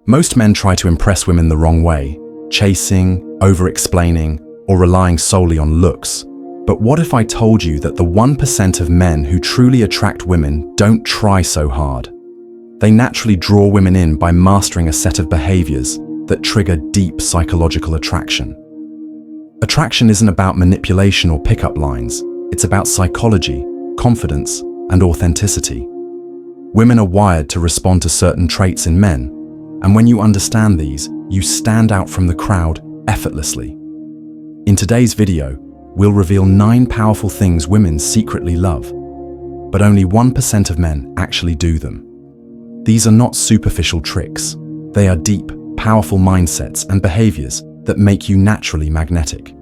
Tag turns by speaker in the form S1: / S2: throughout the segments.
S1: Most men try to impress women the wrong way, chasing, over-explaining, or relying solely on looks. But what if I told you that the 1% of men who truly attract women don't try so hard? They naturally draw women in by mastering a set of behaviors that trigger deep psychological attraction. Attraction isn't about manipulation or pickup lines. It's about psychology, confidence, and authenticity. Women are wired to respond to certain traits in men, and when you understand these, you stand out from the crowd effortlessly. In today's video, we'll reveal 9 powerful things women secretly love, but only 1% of men actually do them. These are not superficial tricks. They are deep, powerful mindsets and behaviors that make you naturally magnetic.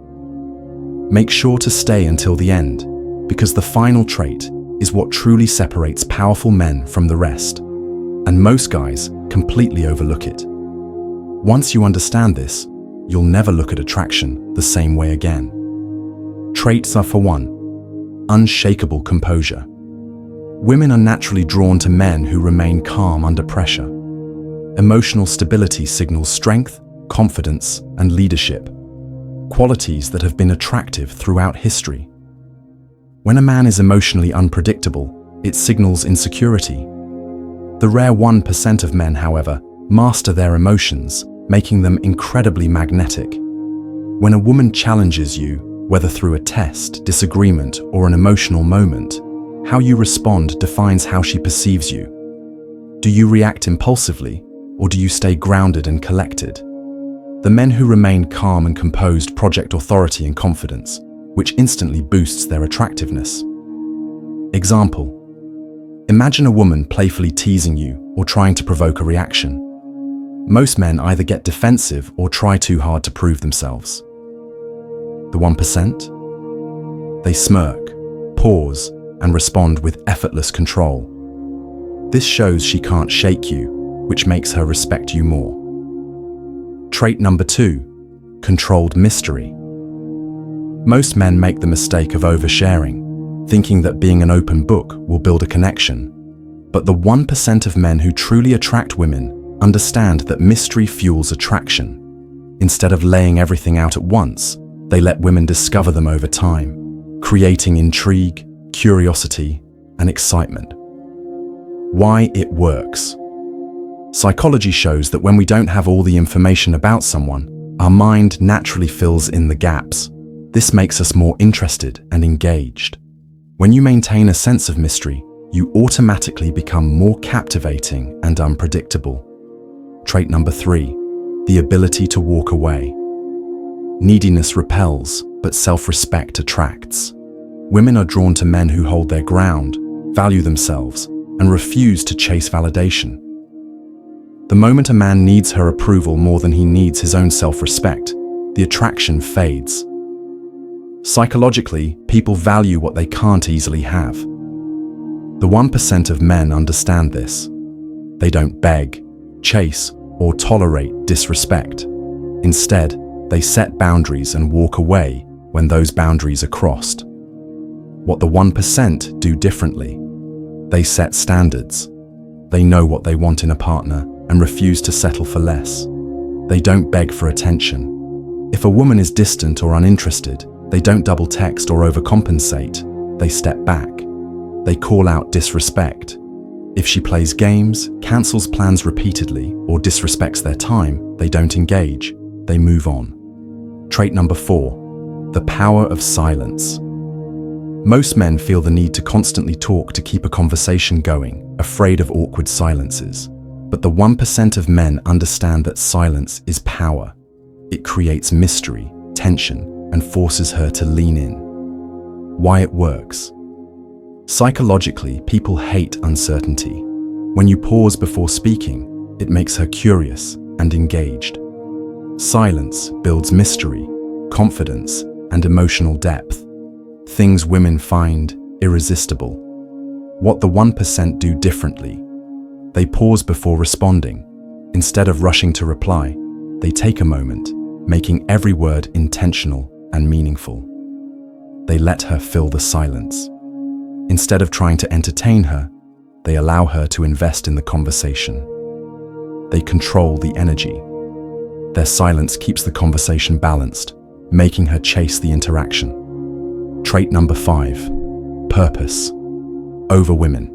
S1: Make sure to stay until the end, because the final trait is what truly separates powerful men from the rest, and most guys completely overlook it. Once you understand this, you'll never look at attraction the same way again. Traits are, for 1, unshakable composure. Women are naturally drawn to men who remain calm under pressure. Emotional stability signals strength, confidence, and leadership, qualities that have been attractive throughout history. When a man is emotionally unpredictable, it signals insecurity. The rare 1% of men, however, master their emotions, making them incredibly magnetic. When a woman challenges you, whether through a test, disagreement, or an emotional moment, how you respond defines how she perceives you. Do you react impulsively, or do you stay grounded and collected? The men who remain calm and composed project authority and confidence, which instantly boosts their attractiveness. Example: imagine a woman playfully teasing you or trying to provoke a reaction. Most men either get defensive or try too hard to prove themselves. The 1%? They smirk, pause, and respond with effortless control. This shows she can't shake you, which makes her respect you more. Trait number 2, controlled mystery. Most men make the mistake of oversharing, thinking that being an open book will build a connection. But the 1% of men who truly attract women understand that mystery fuels attraction. Instead of laying everything out at once, they let women discover them over time, creating intrigue, curiosity, and excitement. Why it works. Psychology shows that when we don't have all the information about someone, our mind naturally fills in the gaps. This makes us more interested and engaged. When you maintain a sense of mystery, you automatically become more captivating and unpredictable. Trait number 3, the ability to walk away. Neediness repels, but self-respect attracts. Women are drawn to men who hold their ground, value themselves, and refuse to chase validation. The moment a man needs her approval more than he needs his own self-respect, the attraction fades. Psychologically, people value what they can't easily have. The 1% of men understand this. They don't beg, chase, or tolerate disrespect. Instead, they set boundaries and walk away when those boundaries are crossed. What the 1% do differently: they set standards. They know what they want in a partner and refuse to settle for less. They don't beg for attention. If a woman is distant or uninterested, they don't double text or overcompensate. They step back. They call out disrespect. If she plays games, cancels plans repeatedly, or disrespects their time, they don't engage. They move on. Trait number 4, the power of silence. Most men feel the need to constantly talk to keep a conversation going, afraid of awkward silences. But the 1% of men understand that silence is power. It creates mystery, tension, and forces her to lean in. Why it works. Psychologically, people hate uncertainty. When you pause before speaking, it makes her curious and engaged. Silence builds mystery, confidence, and emotional depth, things women find irresistible. What the 1% do differently: they pause before responding. Instead of rushing to reply, they take a moment, making every word intentional and meaningful. They let her fill the silence. Instead of trying to entertain her, they allow her to invest in the conversation. they control the energy. Their silence keeps the conversation balanced, making her chase the interaction. Trait number 5, purpose over women.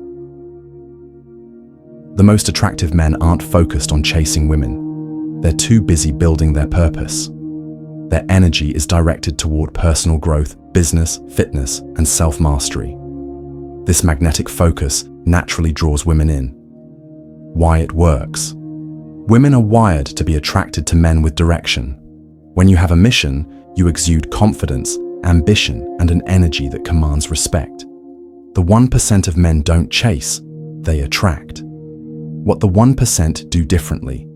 S1: The most attractive men aren't focused on chasing women. They're too busy building their purpose. Their energy is directed toward personal growth, business, fitness, and self-mastery. This magnetic focus naturally draws women in. Why it works. Women are wired to be attracted to men with direction. When you have a mission, you exude confidence, ambition, and an energy that commands respect. The 1% of men don't chase, they attract. What the 1% do differently,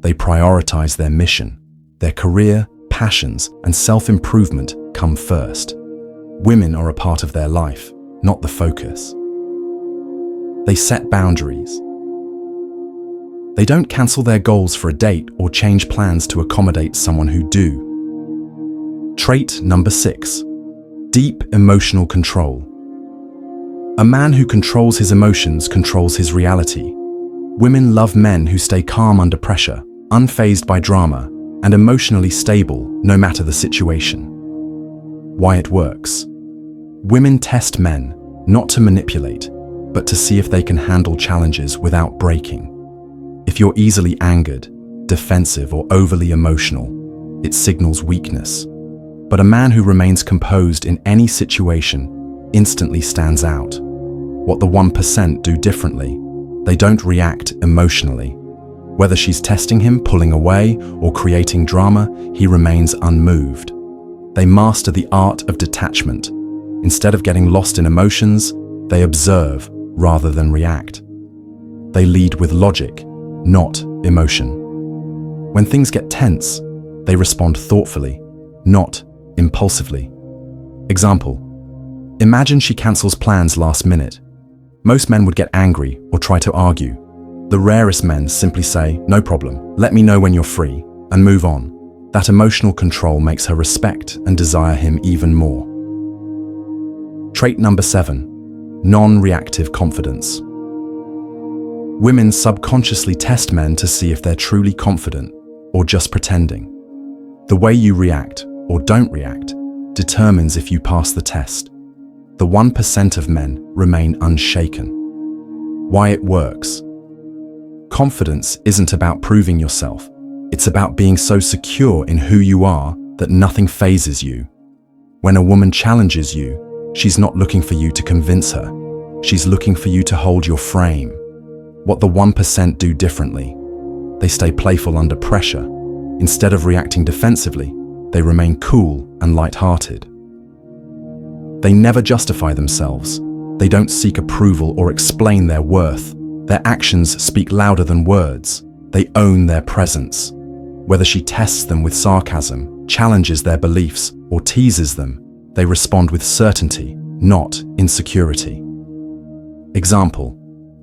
S1: they prioritize their mission. Their career, passions, and self-improvement come first. Women are a part of their life, not the focus. They set boundaries. They don't cancel their goals for a date or change plans to accommodate someone who do. Trait number 6, deep emotional control. A man who controls his emotions controls his reality. Women love men who stay calm under pressure, unfazed by drama, and emotionally stable no matter the situation. Why it works. Women test men, not to manipulate, but to see if they can handle challenges without breaking. If you're easily angered, defensive, or overly emotional, it signals weakness. But a man who remains composed in any situation instantly stands out. What the 1% do differently, they don't react emotionally. Whether she's testing him, pulling away, or creating drama, he remains unmoved. They master the art of detachment. Instead of getting lost in emotions, they observe rather than react. They lead with logic, not emotion. When things get tense, they respond thoughtfully, not impulsively. Example: imagine she cancels plans last minute. Most men would get angry or try to argue. The rarest men simply say, "No problem, let me know when you're free," and move on. That emotional control makes her respect and desire him even more. Trait number 7, non-reactive confidence. Women subconsciously test men to see if they're truly confident or just pretending. The way you react or don't react determines if you pass the test. The 1% of men remain unshaken. Why it works. Confidence isn't about proving yourself. It's about being so secure in who you are that nothing phases you. When a woman challenges you, she's not looking for you to convince her. She's looking for you to hold your frame. What the 1% do differently. They stay playful under pressure. Instead of reacting defensively, they remain cool and light-hearted. They never justify themselves. They don't seek approval or explain their worth. Their actions speak louder than words. They own their presence. Whether she tests them with sarcasm, challenges their beliefs, or teases them, they respond with certainty, not insecurity. Example: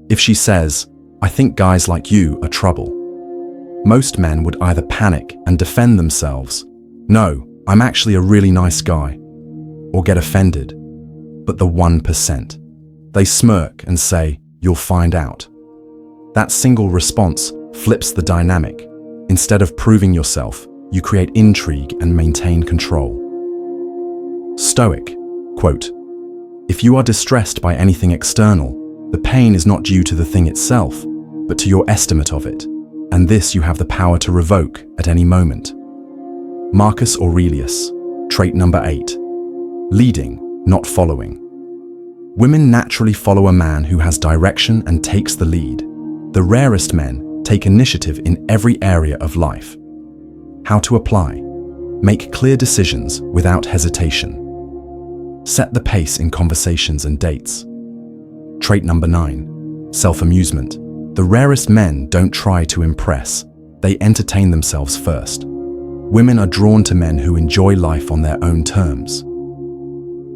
S1: if she says, "I think guys like you are trouble," most men would either panic and defend themselves, "No, I'm actually a really nice guy," or get offended. But the 1%, they smirk and say, "You'll find out." That single response flips the dynamic. Instead of proving yourself, you create intrigue and maintain control. Stoic, quote, "If you are distressed by anything external, the pain is not due to the thing itself, but to your estimate of it, and this you have the power to revoke at any moment." Marcus Aurelius, trait number 8, leading, not following. Women naturally follow a man who has direction and takes the lead. The rarest men take initiative in every area of life. How to apply? Make clear decisions without hesitation. Set the pace in conversations and dates. Trait number 9, self-amusement. The rarest men don't try to impress. They entertain themselves first. Women are drawn to men who enjoy life on their own terms.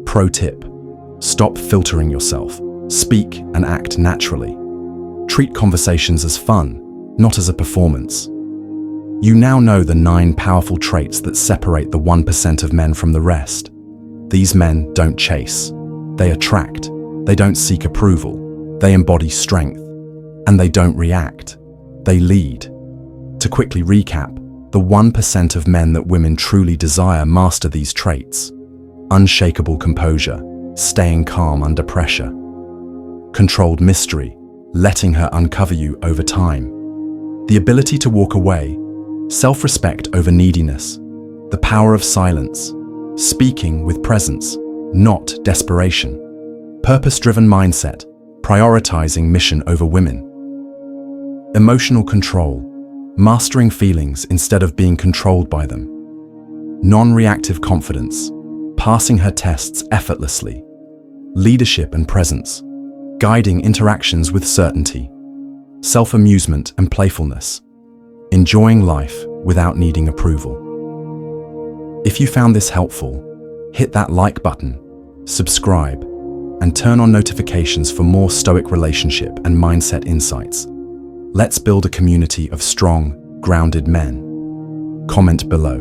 S1: Pro tip: stop filtering yourself. Speak and act naturally. Treat conversations as fun, not as a performance. You now know the 9 powerful traits that separate the 1% of men from the rest. These men don't chase. They attract. They don't seek approval. They embody strength. And they don't react. They lead. To quickly recap, the 1% of men that women truly desire master these traits: unshakable composure, staying calm under pressure; controlled mystery, letting her uncover you over time; the ability to walk away, self-respect over neediness; the power of silence, speaking with presence, not desperation; purpose-driven mindset, prioritizing mission over women; emotional control, mastering feelings instead of being controlled by them; non-reactive confidence, passing her tests effortlessly; leadership and presence, guiding interactions with certainty; self-amusement and playfulness, enjoying life without needing approval. If you found this helpful, hit that like button, subscribe, and turn on notifications for more Stoic relationship and mindset insights. Let's build a community of strong, grounded men. Comment below.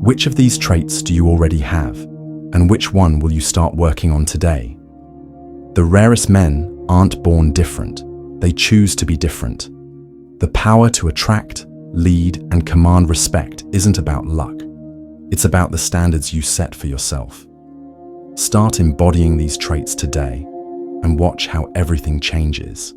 S1: Which of these traits do you already have, and which one will you start working on today? The rarest men aren't born different, they choose to be different. The power to attract, lead, and command respect isn't about luck. It's about the standards you set for yourself. Start embodying these traits today and watch how everything changes.